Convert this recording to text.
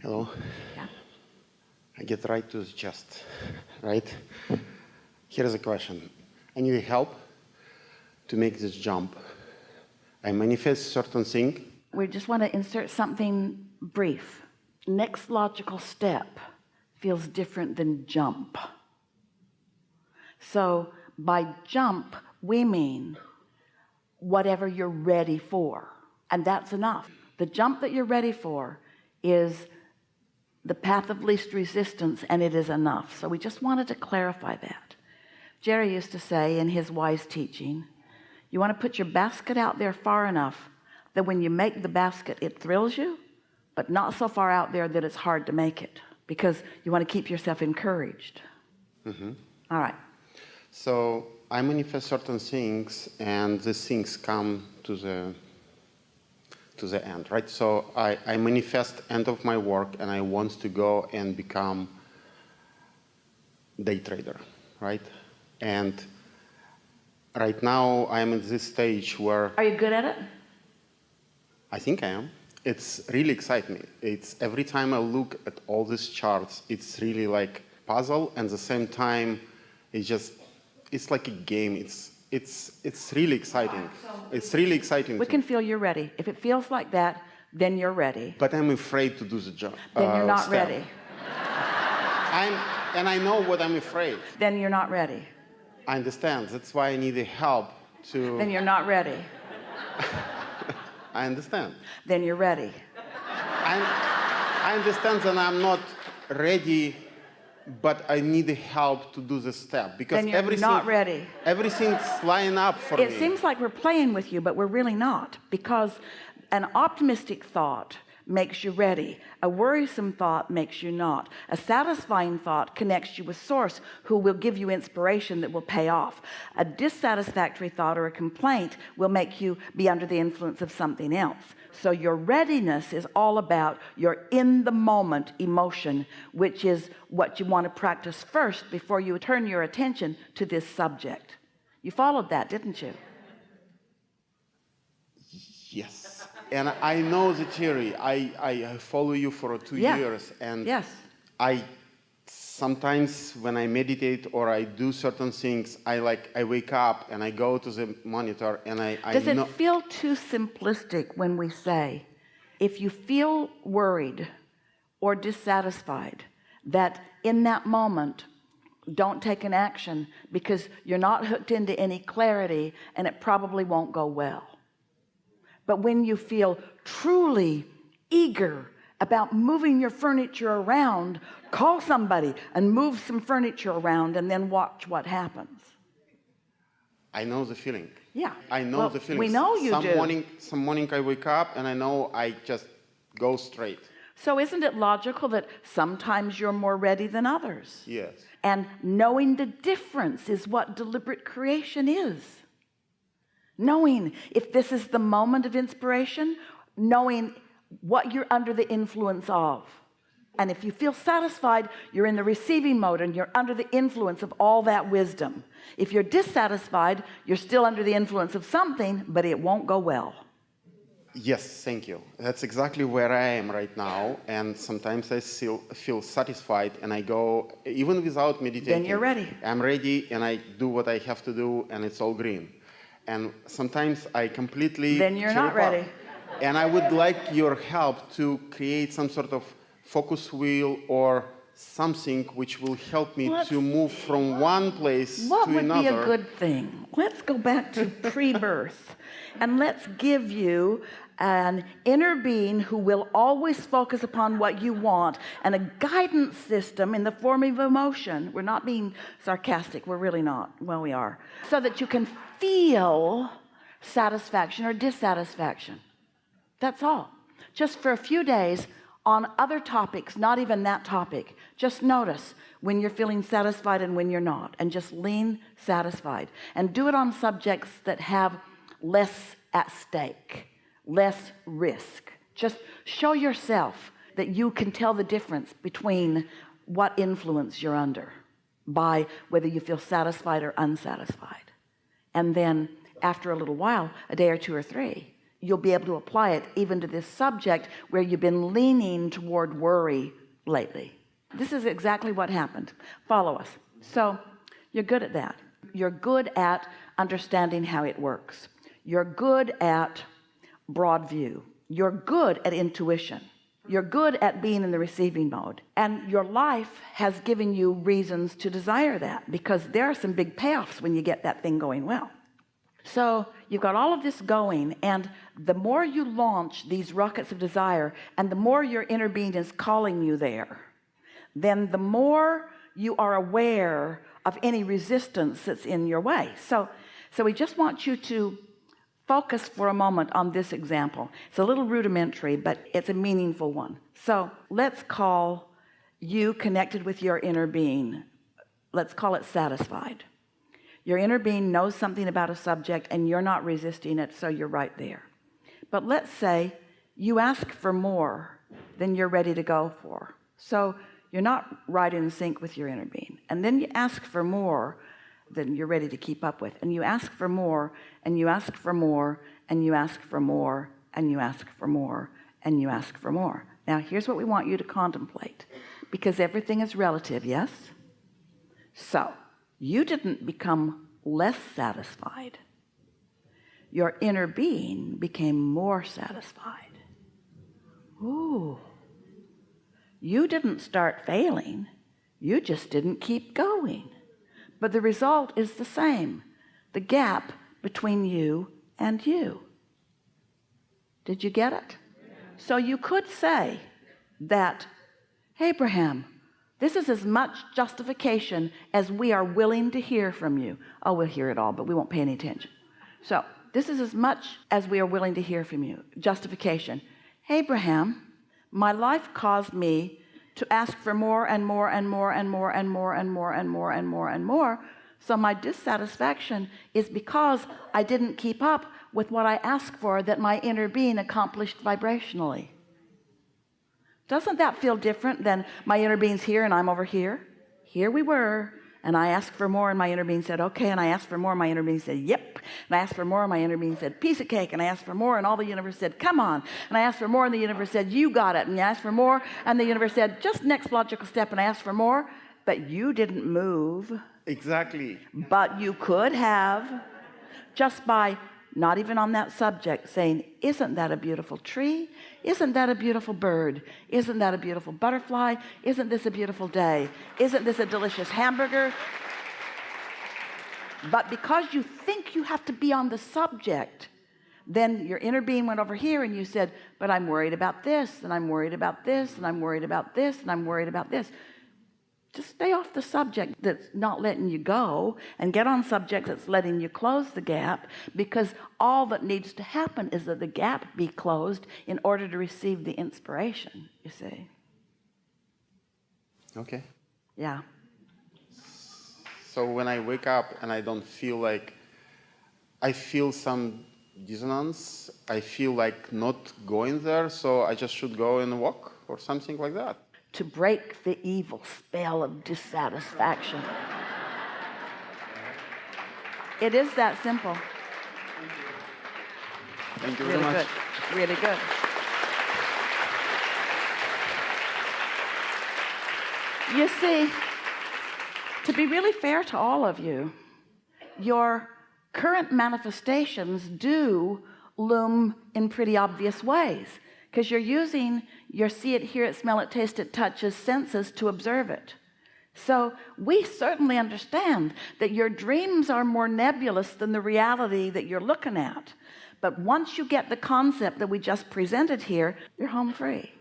Hello. Yeah. I get right to the chest, right? Here's a question. I need help to make this jump. I manifest certain thing. We just want to insert something brief. Next logical step feels different than jump. So by jump, we mean whatever you're ready for. And that's enough. The jump that you're ready for is the path of least resistance, and it is enough. So we just wanted to clarify that. Jerry used to say in his wise teaching, you want to put your basket out there far enough that when you make the basket it thrills you, but not so far out there that it's hard to make it, because you want to keep yourself encouraged. All right. So I manifest certain things, and these things come to the end, right? So I manifest end of my work, and I want to go and become day trader, right? And right now I'm at this stage where Are you good at it? I think I am. It's really exciting me. It's every time I look at all these charts, it's really like puzzle, and at the same time it's like a game. It's really exciting. It's really exciting. We can feel you're ready. If it feels like that, then you're ready. But I'm afraid to do the job. Then you're not step. ready. And I know what I'm afraid. Then you're not ready. I understand. That's why I need the help to. Then you're not ready. I understand. Then you're ready. I understand that I'm not ready, but I need the help to do the step, because Then you're not ready. Everything's lining up for me. It seems like we're playing with you, but we're really not, because an optimistic thought makes you ready. A worrisome thought makes you not. A satisfying thought connects you with source, who will give you inspiration that will pay off. A dissatisfactory thought or a complaint will make you be under the influence of something else. So your readiness is all about your in the moment emotion, which is what you want to practice first before you turn your attention to this subject. You followed that, didn't you? Yes. And I know the theory. I follow you for 2 years, and yes. I sometimes when I meditate or I do certain things, I wake up and I go to the monitor and I Does it feel too simplistic when we say, if you feel worried or dissatisfied, that in that moment don't take an action, because you're not hooked into any clarity and it probably won't go well? But when you feel truly eager about moving your furniture around, call somebody and move some furniture around, and then watch what happens. I know the feeling. Yeah. I know the feeling. We know you do. Some morning I wake up and I know I just go straight. So isn't it logical that sometimes you're more ready than others? Yes. And knowing the difference is what deliberate creation is. Knowing if this is the moment of inspiration, knowing what you're under the influence of. And if you feel satisfied, you're in the receiving mode and you're under the influence of all that wisdom. If you're dissatisfied, you're still under the influence of something, but it won't go well. Yes, thank you. That's exactly where I am right now. And sometimes I still feel satisfied and I go, even without meditating. Then you're ready. I'm ready and I do what I have to do and it's all green. And sometimes I completely. Then you're not ready. And I would like your help to create some sort of focus wheel or something which will help me to move from one place to another. What would be a good thing? Let's go back to pre-birth and let's give you an inner being who will always focus upon what you want, and a guidance system in the form of emotion. We're not being sarcastic. We're really not. Well, we are. So that you can feel satisfaction or dissatisfaction. That's all. Just for a few days on other topics, not even that topic. Just notice when you're feeling satisfied and when you're not, and just lean satisfied. And do it on subjects that have less at stake, less risk. Just show yourself that you can tell the difference between what influence you're under by whether you feel satisfied or unsatisfied. And then after a little while, a day or two or three, you'll be able to apply it even to this subject where you've been leaning toward worry lately. This is exactly what happened. Follow us. So you're good at that. You're good at understanding how it works. You're good at broad view. You're good at intuition. You're good at being in the receiving mode, and your life has given you reasons to desire that, because there are some big payoffs when you get that thing going well. So you've got all of this going, and the more you launch these rockets of desire, and the more your inner being is calling you there, then the more you are aware of any resistance that's in your way. So we just want you to focus for a moment on this example. It's a little rudimentary, but it's a meaningful one. So let's call you connected with your inner being. Let's call it satisfied. Your inner being knows something about a subject and you're not resisting it, so you're right there. But let's say you ask for more than you're ready to go for. So you're not right in sync with your inner being. And then you ask for more than you're ready to keep up with. And you ask for more, and you ask for more, and you ask for more, and you ask for more, and you ask for more. Now, here's what we want you to contemplate, because everything is relative, yes? So, you didn't become less satisfied. Your inner being became more satisfied. Ooh. You didn't start failing. You just didn't keep going. But the result is the same. The gap between you and you. Did you get it? So you could say that, Abraham, this is as much justification as we are willing to hear from you. Oh, we'll hear it all, but we won't pay any attention. So this is as much as we are willing to hear from you. Justification. Abraham, my life caused me to ask for more and more and more and more and more and more and more and more and more. So my dissatisfaction is because I didn't keep up with what I asked for that my inner being accomplished vibrationally. Doesn't that feel different than my inner being's here and I'm over here? Here we were, and I asked for more and my inner being said okay, and I asked for more and my inner being said yep, and I asked for more and my inner being said piece of cake, and I asked for more and all the universe said come on, and I asked for more and the universe said you got it, and I asked for more and the universe said just next logical step, and I asked for more, but you didn't move. Exactly. But you could have, just by not even on that subject, saying, isn't that a beautiful tree? Isn't that a beautiful bird? Isn't that a beautiful butterfly? Isn't this a beautiful day? Isn't this a delicious hamburger? But because you think you have to be on the subject, then your inner being went over here and you said, but I'm worried about this, and I'm worried about this, and I'm worried about this, and I'm worried about this. Just stay off the subject that's not letting you go and get on subject that's letting you close the gap, because all that needs to happen is that the gap be closed in order to receive the inspiration, you see. Okay. Yeah. So when I wake up and I don't feel like, I feel some dissonance, I feel like not going there, so I just should go and walk or something like that. To break the evil spell of dissatisfaction. It is that simple. Thank you very much. Good. Really good. You see, to be really fair to all of you, your current manifestations do loom in pretty obvious ways, because you're using your see it, hear it, smell it, taste it, touch it senses to observe it. So we certainly understand that your dreams are more nebulous than the reality that you're looking at. But once you get the concept that we just presented here, you're home free.